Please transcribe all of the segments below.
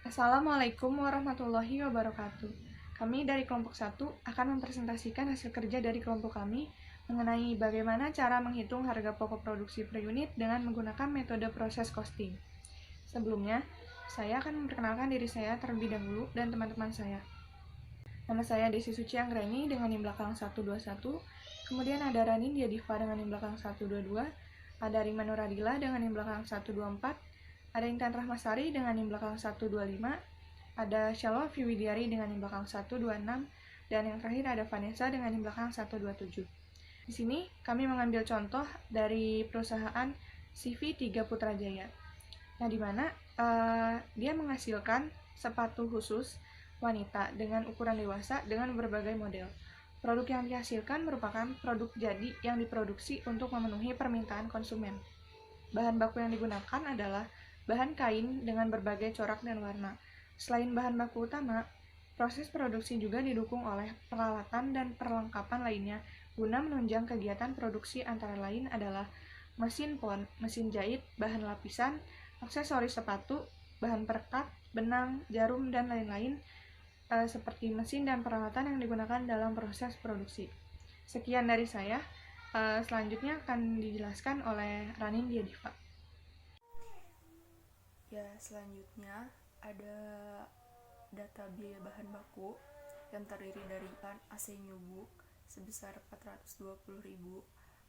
Assalamualaikum warahmatullahi wabarakatuh. Kami dari kelompok 1 akan mempresentasikan hasil kerja dari kelompok kami mengenai bagaimana cara menghitung harga pokok produksi per unit dengan menggunakan metode proses costing. Sebelumnya, saya akan memperkenalkan diri saya terlebih dahulu dan teman-teman saya. Nama saya Desi Suci Anggreni dengan NIM belakang 121, kemudian ada Ranin Diadiva dengan NIM belakang 122, ada Rima Nuradila dengan NIM belakang 124, ada Intan Rahmasari dengan NIM belakang 125, ada Shalwa Fiwidiari dengan NIM belakang 126, dan yang terakhir ada Vanessa dengan NIM belakang 127. Di sini kami mengambil contoh dari perusahaan CV3 Putrajaya. Nah, di mana dia menghasilkan sepatu khusus wanita dengan ukuran dewasa dengan berbagai model. Produk yang dihasilkan merupakan produk jadi yang diproduksi untuk memenuhi permintaan konsumen. Bahan baku yang digunakan adalah bahan kain dengan berbagai corak dan warna. Selain bahan baku utama, proses produksi juga didukung oleh peralatan dan perlengkapan lainnya guna menunjang kegiatan produksi antara lain adalah mesin pon, mesin jahit, bahan lapisan, aksesoris sepatu, bahan perekat, benang, jarum, dan lain-lain seperti mesin dan peralatan yang digunakan dalam proses produksi. Sekian dari saya. Selanjutnya akan dijelaskan oleh Ranin Diadiva. Ya, selanjutnya ada data biaya bahan baku yang terdiri dari bahan AC Nyubuk sebesar 420.000,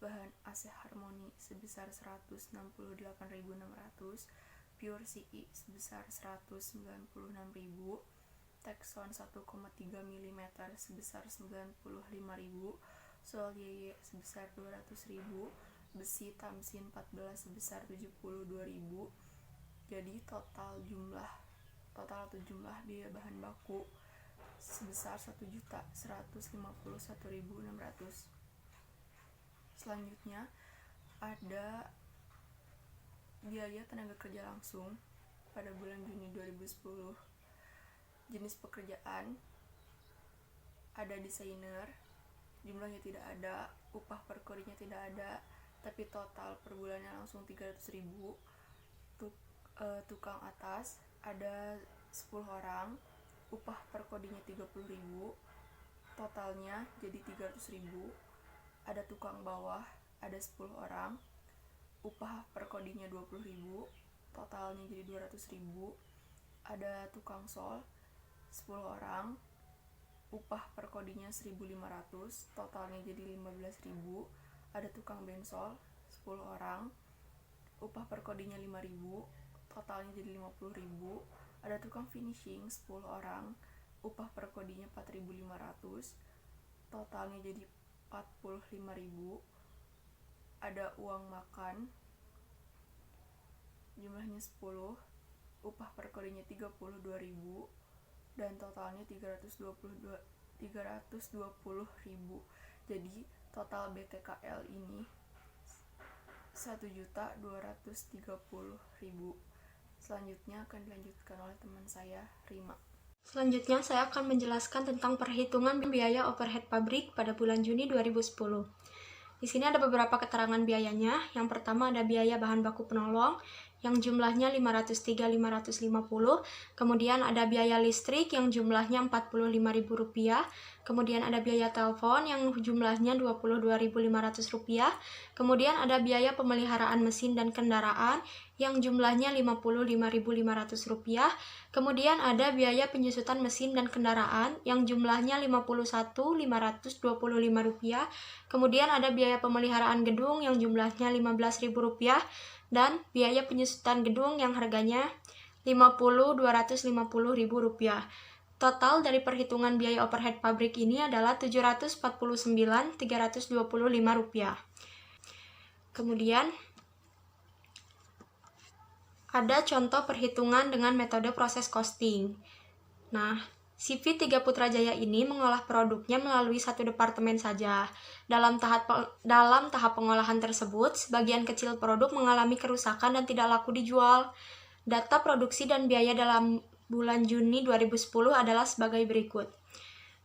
bahan AC Harmoni sebesar 168.600, Pure CI sebesar 196.000, Texon 1,3 mm sebesar 95.000, Sol YY sebesar 200.000, besi Tamsin 14 sebesar 72.000. Jadi total jumlah biaya bahan baku sebesar 1.151.600. Selanjutnya ada biaya tenaga kerja langsung pada bulan Juni 2010. Jenis pekerjaan ada desainer, jumlahnya tidak ada, upah per kodinya tidak ada, tapi total per bulannya langsung 300.000. Tukang atas ada 10 orang, upah per kodinya 30.000, totalnya jadi 300.000. Ada tukang bawah ada 10 orang, upah per kodinya 20.000, totalnya jadi 200.000. Ada tukang sol 10 orang, upah per kodinya 1.500, totalnya jadi 15.000. Ada tukang bensol 10 orang, upah per kodinya 5.000, totalnya jadi 50.000. Ada tukang finishing 10 orang, upah per kodinya 4.500, totalnya jadi 45.000. Ada uang makan jumlahnya 10, upah per kodinya 32.000, dan totalnya 320.000. Jadi total BTKL ini 1.230.000. Selanjutnya akan dilanjutkan oleh teman saya, Rima. Selanjutnya saya akan menjelaskan tentang perhitungan biaya overhead pabrik pada bulan Juni 2010. Di sini ada beberapa keterangan biayanya. Yang pertama ada biaya bahan baku penolong yang jumlahnya 503.550, kemudian ada biaya listrik yang jumlahnya Rp45.000, kemudian ada biaya telepon yang jumlahnya Rp22.500, kemudian ada biaya pemeliharaan mesin dan kendaraan yang jumlahnya Rp55.500, kemudian ada biaya penyusutan mesin dan kendaraan yang jumlahnya Rp51.525, kemudian ada biaya pemeliharaan gedung yang jumlahnya Rp15.000, dan biaya penyusutan gedung yang harganya Rp250.000. Total dari perhitungan biaya overhead pabrik ini adalah Rp749.325. Kemudian ada contoh perhitungan dengan metode proses costing. Nah, CV3 Putrajaya ini mengolah produknya melalui satu departemen saja. Dalam tahap pengolahan tersebut, sebagian kecil produk mengalami kerusakan dan tidak laku dijual. Data produksi dan biaya dalam bulan Juni 2010 adalah sebagai berikut.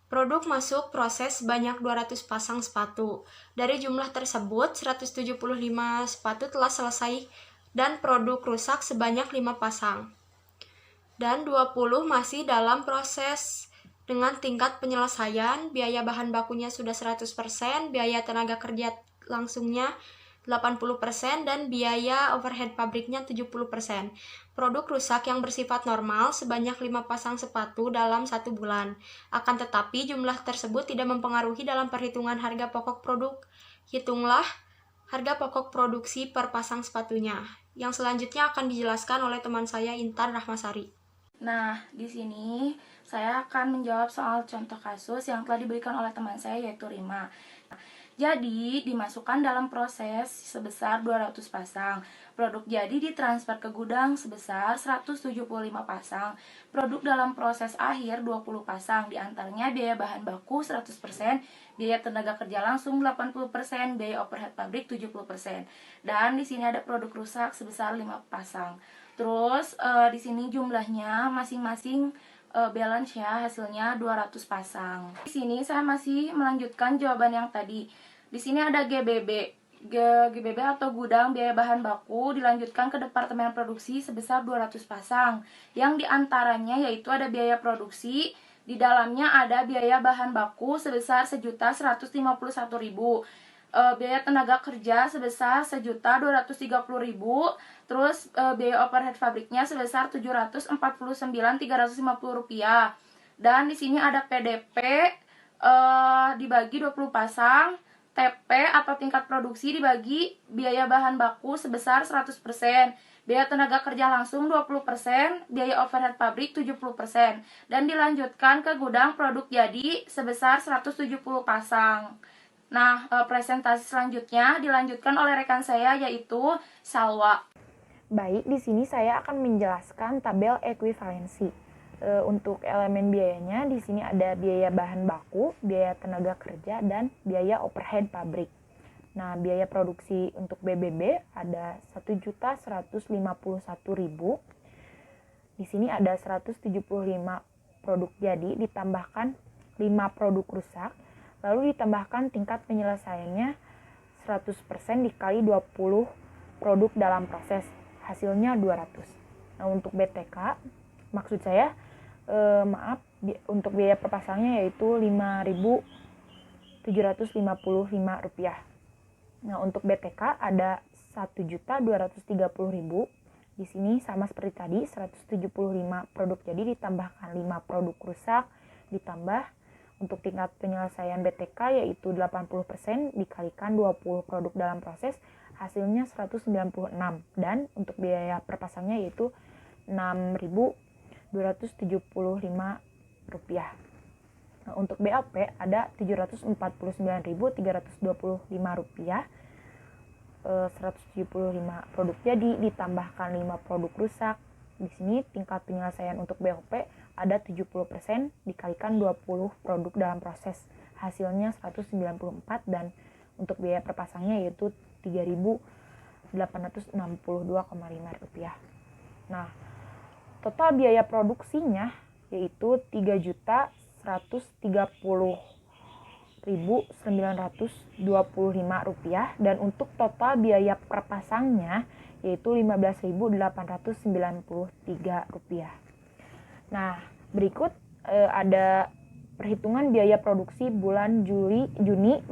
Produk masuk proses sebanyak 200 pasang sepatu. Dari jumlah tersebut, 175 sepatu telah selesai dan produk rusak sebanyak 5 pasang. dan 20 masih dalam proses dengan tingkat penyelesaian. Biaya bahan bakunya sudah 100%, biaya tenaga kerja langsungnya 80%, dan biaya overhead pabriknya 70%. Produk rusak yang bersifat normal sebanyak 5 pasang sepatu dalam 1 bulan. Akan tetapi jumlah tersebut tidak mempengaruhi dalam perhitungan harga pokok produk. Hitunglah harga pokok produksi per pasang sepatunya. Yang selanjutnya akan dijelaskan oleh teman saya Intan Rahmasari. Nah, di sini saya akan menjawab soal contoh kasus yang telah diberikan oleh teman saya, yaitu Rima. Jadi, dimasukkan dalam proses sebesar 200 pasang. Produk jadi ditransfer ke gudang sebesar 175 pasang. Produk dalam proses akhir 20 pasang, diantaranya biaya bahan baku 100%, biaya tenaga kerja langsung 80%, biaya overhead pabrik 70%. Dan di sini ada produk rusak sebesar 5 pasang. Terus di sini jumlahnya masing-masing balance ya, hasilnya 200 pasang. Di sini saya masih melanjutkan jawaban yang tadi. Di sini ada GBB. GBB atau gudang biaya bahan baku dilanjutkan ke departemen produksi sebesar 200 pasang. Yang diantaranya yaitu ada biaya produksi, di dalamnya ada biaya bahan baku sebesar 1.151.000. Biaya tenaga kerja sebesar 1.230.000, terus biaya overhead pabriknya sebesar 749.350 rupiah. Dan di sini ada PDP dibagi 20 pasang, TP atau tingkat produksi dibagi biaya bahan baku sebesar 100%, biaya tenaga kerja langsung 20%, biaya overhead pabrik 70%, dan dilanjutkan ke gudang produk jadi sebesar 170 pasang. Nah, presentasi selanjutnya dilanjutkan oleh rekan saya, yaitu Salwa. Baik, di sini saya akan menjelaskan tabel ekuivalensi. Untuk elemen biayanya, di sini ada biaya bahan baku, biaya tenaga kerja, dan biaya overhead pabrik. Nah, biaya produksi untuk BBB ada 1.151.000. Di sini ada 175 produk jadi, ditambahkan 5 produk rusak, lalu ditambahkan tingkat penyelesaiannya 100% dikali 20 produk dalam proses, hasilnya 200. Nah, untuk BTK, maksud saya, untuk biaya per pasangnya yaitu Rp5.755. Nah, untuk BTK ada 1.230.000. Di sini sama seperti tadi, 175 produk jadi ditambahkan 5 produk rusak, ditambah untuk tingkat penyelesaian BTK yaitu 80% dikalikan 20 produk dalam proses, hasilnya 196. Dan untuk biaya per pasangnya yaitu Rp6.275. Nah, untuk BAP ada Rp749.325. 175 produk jadi ditambahkan 5 produk rusak. Di sini tingkat penyelesaian untuk BOP ada 70% dikalikan 20 produk dalam proses, hasilnya 194. Dan untuk biaya per pasangnya yaitu Rp3.862,5. Nah, total biaya produksinya yaitu Rp3.130.925, dan untuk total biaya per pasangnya yaitu Rp15.893. Nah, berikut ada perhitungan biaya produksi bulan Juni 2010.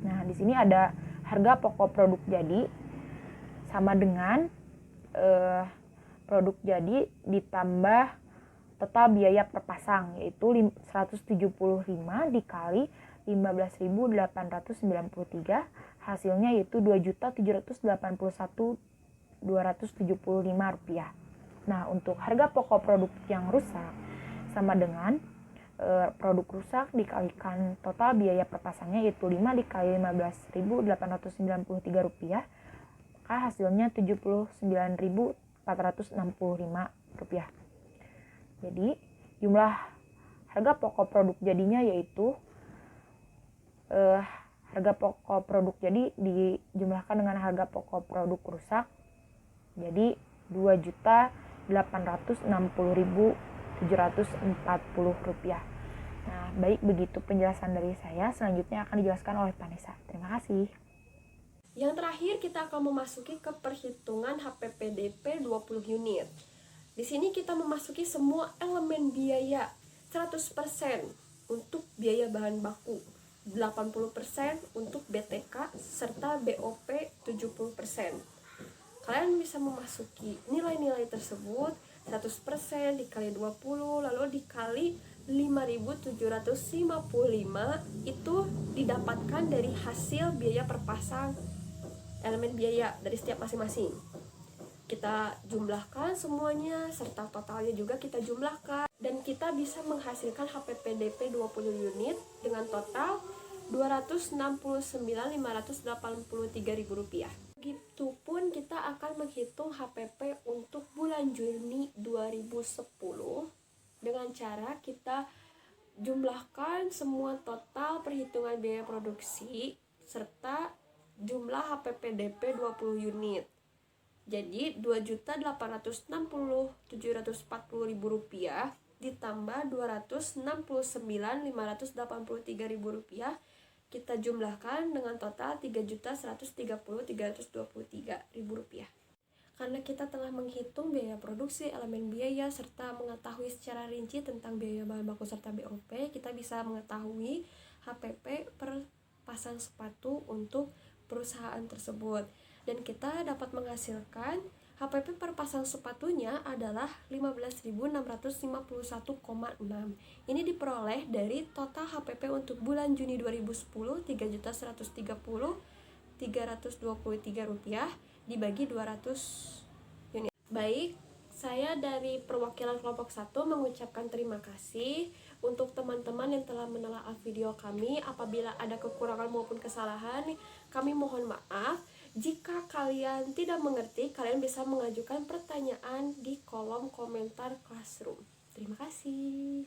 Nah, di sini ada harga pokok produk jadi sama dengan produk jadi ditambah total biaya per pasang yaitu 175 dikali 15.893, hasilnya yaitu Rp2.781.275. Nah, untuk harga pokok produk yang rusak sama dengan produk rusak dikalikan total biaya per pasangnya yaitu 5 dikali 15.893 rupiah, maka hasilnya Rp79.465. Jadi jumlah harga pokok produk jadinya yaitu harga pokok produk jadi dijumlahkan dengan harga pokok produk rusak, jadi Rp2.860.740. Nah, baik, begitu penjelasan dari saya. Selanjutnya akan dijelaskan oleh Vanessa. Terima kasih. Yang terakhir kita akan memasuki ke perhitungan HPPDP 20 unit. Di sini kita memasuki semua elemen biaya 100% untuk biaya bahan baku, 80% untuk BTK serta BOP 70%. Kalian bisa memasuki nilai-nilai tersebut 100% dikali 20 lalu dikali 5.755 itu didapatkan dari hasil biaya per pasang elemen biaya dari setiap masing-masing. Kita jumlahkan semuanya serta totalnya juga kita jumlahkan dan kita bisa menghasilkan HPPDP 20 unit dengan total Rp269.583. Begitupun kita akan menghitung HPP untuk bulan Juni 2010 dengan cara kita jumlahkan semua total perhitungan biaya produksi serta jumlah HPPDP 20 unit. Jadi Rp2.860.740.000 ditambah Rp269.583.000 kita jumlahkan dengan total Rp3.130.323. Karena kita telah menghitung biaya produksi, elemen biaya, serta mengetahui secara rinci tentang biaya bahan baku serta BOP, kita bisa mengetahui HPP per pasang sepatu untuk perusahaan tersebut. Dan kita dapat menghasilkan HPP per pasang sepatunya adalah 15.651,6. Ini diperoleh dari total HPP untuk bulan Juni 2010 Rp3.130.323 dibagi 200 unit. Baik, saya dari perwakilan kelompok 1 mengucapkan terima kasih untuk teman-teman yang telah menelaah video kami. Apabila ada kekurangan maupun kesalahan, kami mohon maaf. Jika kalian tidak mengerti, kalian bisa mengajukan pertanyaan di kolom komentar Classroom. Terima kasih.